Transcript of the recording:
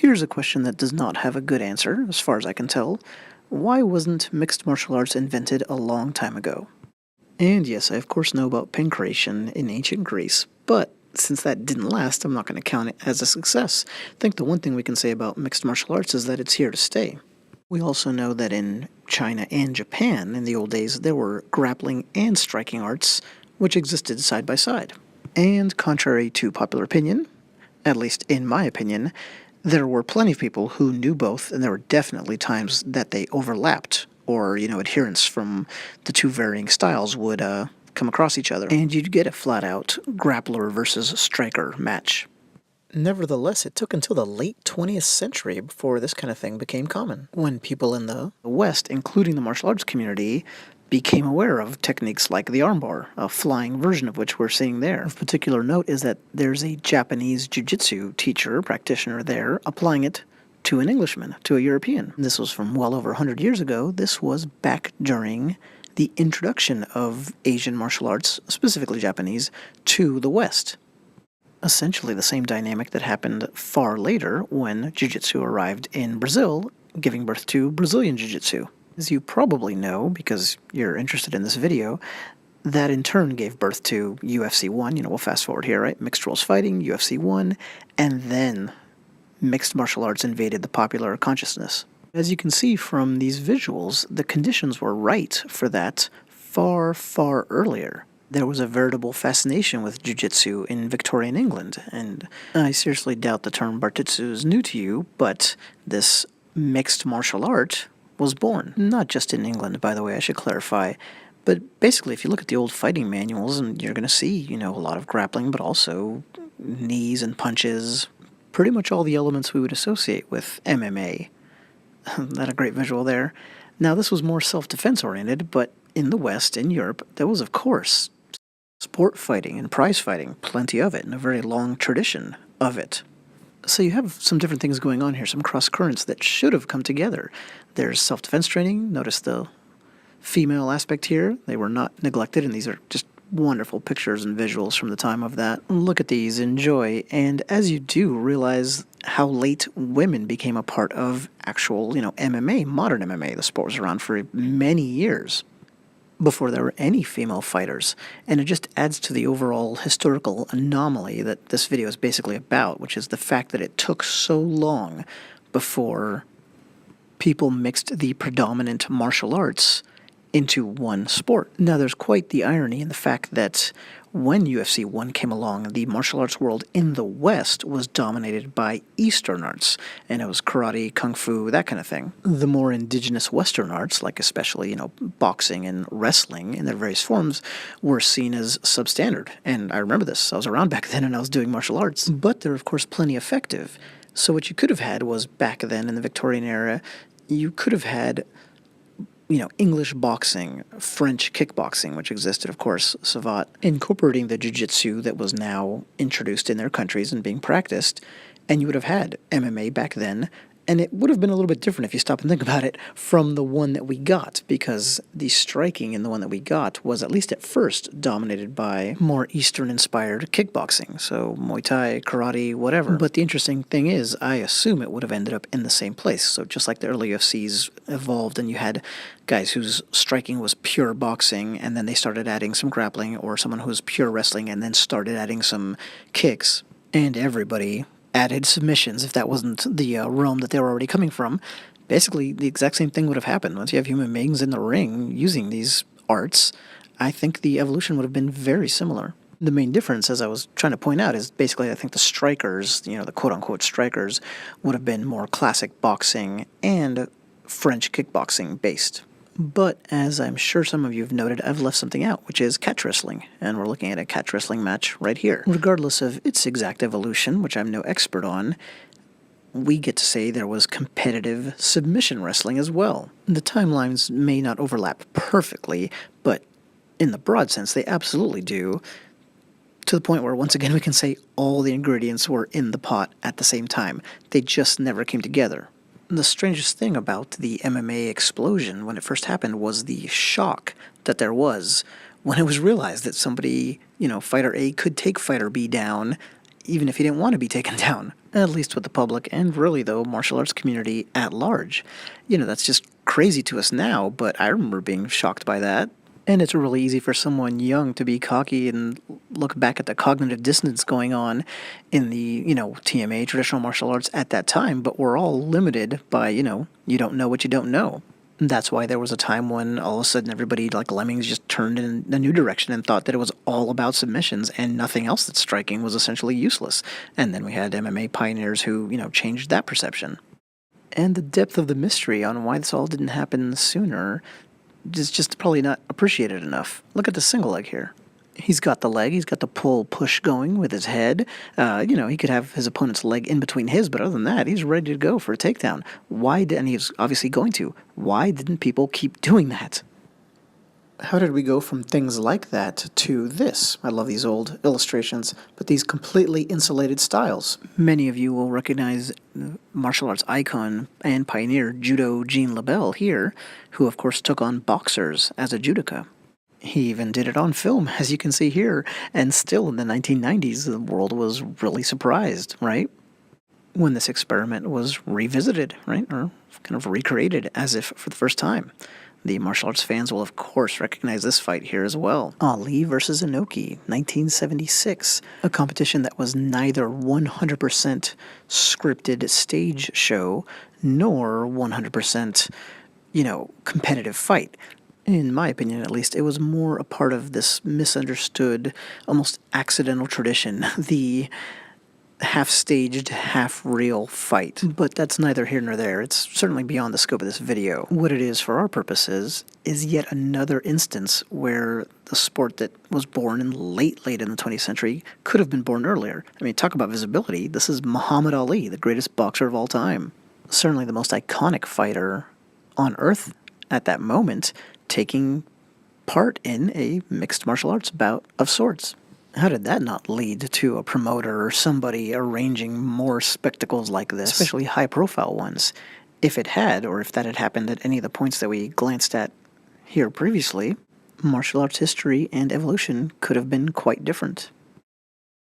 Here's a question that does not have a good answer, as far as I can tell. Why wasn't mixed martial arts invented a long time ago? And yes, I of course know about pancration in ancient Greece, but since that didn't last, I'm not going to count it as a success. I think the one thing we can say about mixed martial arts is that it's here to stay. We also know that in China and Japan, in the old days, there were grappling and striking arts, which existed side by side. And contrary to popular opinion, at least in my opinion, there were plenty of people who knew both, and there were definitely times that they overlapped, or, adherents from the two varying styles would come across each other, and you'd get a flat-out grappler versus striker match. Nevertheless, it took until the late 20th century before this kind of thing became common, when people in the West, including the martial arts community, became aware of techniques like the armbar, a flying version of which we're seeing there. Of particular note is that there's a Japanese ju-jitsu teacher, practitioner there, applying it to an Englishman, to a European. This was from well over 100 years ago. This was back during the introduction of Asian martial arts, specifically Japanese, to the West. Essentially the same dynamic that happened far later when jiu-jitsu arrived in Brazil, giving birth to Brazilian jiu-jitsu. As you probably know, because you're interested in this video, that in turn gave birth to UFC 1, we'll fast forward here, right? Mixed rules fighting, UFC 1, and then mixed martial arts invaded the popular consciousness. As you can see from these visuals, the conditions were right for that far, far earlier. There was a veritable fascination with jiu-jitsu in Victorian England, and I seriously doubt the term barjitsu is new to you, but this mixed martial art was born. Not just in England, by the way, I should clarify, but basically if you look at the old fighting manuals, and you're going to see, a lot of grappling, but also knees and punches, pretty much all the elements we would associate with MMA. That a great visual there. Now this was more self-defense oriented, but in the West, in Europe, there was of course sport fighting and prize fighting, plenty of it, and a very long tradition of it. So you have some different things going on here, some cross currents that should have come together. There's self-defense training. Notice the female aspect here. They were not neglected, and these are just wonderful pictures and visuals from the time of that. Look at these, enjoy, and as you do, realize how late women became a part of actual, MMA, modern MMA. The sport was around for many years before there were any female fighters, and it just adds to the overall historical anomaly that this video is basically about, which is the fact that it took so long before people mixed the predominant martial arts into one sport. Now there's quite the irony in the fact that when UFC 1 came along, the martial arts world in the West was dominated by Eastern arts, and it was karate, kung fu, that kind of thing. The more indigenous Western arts, like especially, boxing and wrestling in their various forms, were seen as substandard. And I remember this. I was around back then and I was doing martial arts. But they're, of course, plenty effective. So what you could have had was, back then in the Victorian era, you could have had English boxing, French kickboxing, which existed, of course, savate, incorporating the jiu-jitsu that was now introduced in their countries and being practiced, and you would have had MMA back then, and it would have been a little bit different if you stop and think about it from the one that we got, because the striking in the one that we got was, at least at first, dominated by more Eastern-inspired kickboxing, so Muay Thai, karate, whatever. But the interesting thing is, I assume it would have ended up in the same place, so just like the early UFCs evolved and you had guys whose striking was pure boxing, and then they started adding some grappling, or someone who was pure wrestling and then started adding some kicks, and everybody added submissions if that wasn't the realm that they were already coming from. Basically, the exact same thing would have happened. Once you have human beings in the ring using these arts, I think the evolution would have been very similar. The main difference, as I was trying to point out, is basically I think the strikers, the quote-unquote strikers, would have been more classic boxing and French kickboxing based. But, as I'm sure some of you have noted, I've left something out, which is catch wrestling, and we're looking at a catch wrestling match right here. Regardless of its exact evolution, which I'm no expert on, we get to say there was competitive submission wrestling as well. The timelines may not overlap perfectly, but in the broad sense, they absolutely do, to the point where, once again, we can say all the ingredients were in the pot at the same time. They just never came together. The strangest thing about the MMA explosion when it first happened was the shock that there was when it was realized that somebody, fighter A could take fighter B down even if he didn't want to be taken down. At least with the public, and really, though, martial arts community at large. That's just crazy to us now, but I remember being shocked by that. And it's really easy for someone young to be cocky and look back at the cognitive dissonance going on in the, TMA, traditional martial arts, at that time, but we're all limited by, you don't know what you don't know. That's why there was a time when all of a sudden everybody, like lemmings, just turned in a new direction and thought that it was all about submissions and nothing else that's striking was essentially useless. And then we had MMA pioneers who, changed that perception. And the depth of the mystery on why this all didn't happen sooner is just probably not appreciated enough. Look at the single leg here. He's got the leg, he's got the pull-push going with his head. He could have his opponent's leg in between his, but other than that, he's ready to go for a takedown. And he's obviously going to. Why didn't people keep doing that? How did we go from things like that to this? I love these old illustrations, but these completely insulated styles. Many of you will recognize martial arts icon and pioneer Judo Jean LaBelle here, who of course took on boxers as a judoka. He even did it on film, as you can see here, and still in the 1990s, the world was really surprised, right? When this experiment was revisited, right, or kind of recreated as if for the first time. The martial arts fans will, of course, recognize this fight here as well. Ali versus Inoki, 1976, a competition that was neither 100% scripted stage show nor 100%, competitive fight. In my opinion, at least, it was more a part of this misunderstood, almost accidental tradition, the half-staged, half-real fight. But that's neither here nor there. It's certainly beyond the scope of this video. What it is for our purposes is yet another instance where the sport that was born in late in the 20th century could have been born earlier. I mean, talk about visibility. This is Muhammad Ali, the greatest boxer of all time. Certainly the most iconic fighter on earth at that moment, taking part in a mixed martial arts bout of sorts. How did that not lead to a promoter or somebody arranging more spectacles like this, especially high-profile ones? If it had, or if that had happened at any of the points that we glanced at here previously, martial arts history and evolution could have been quite different.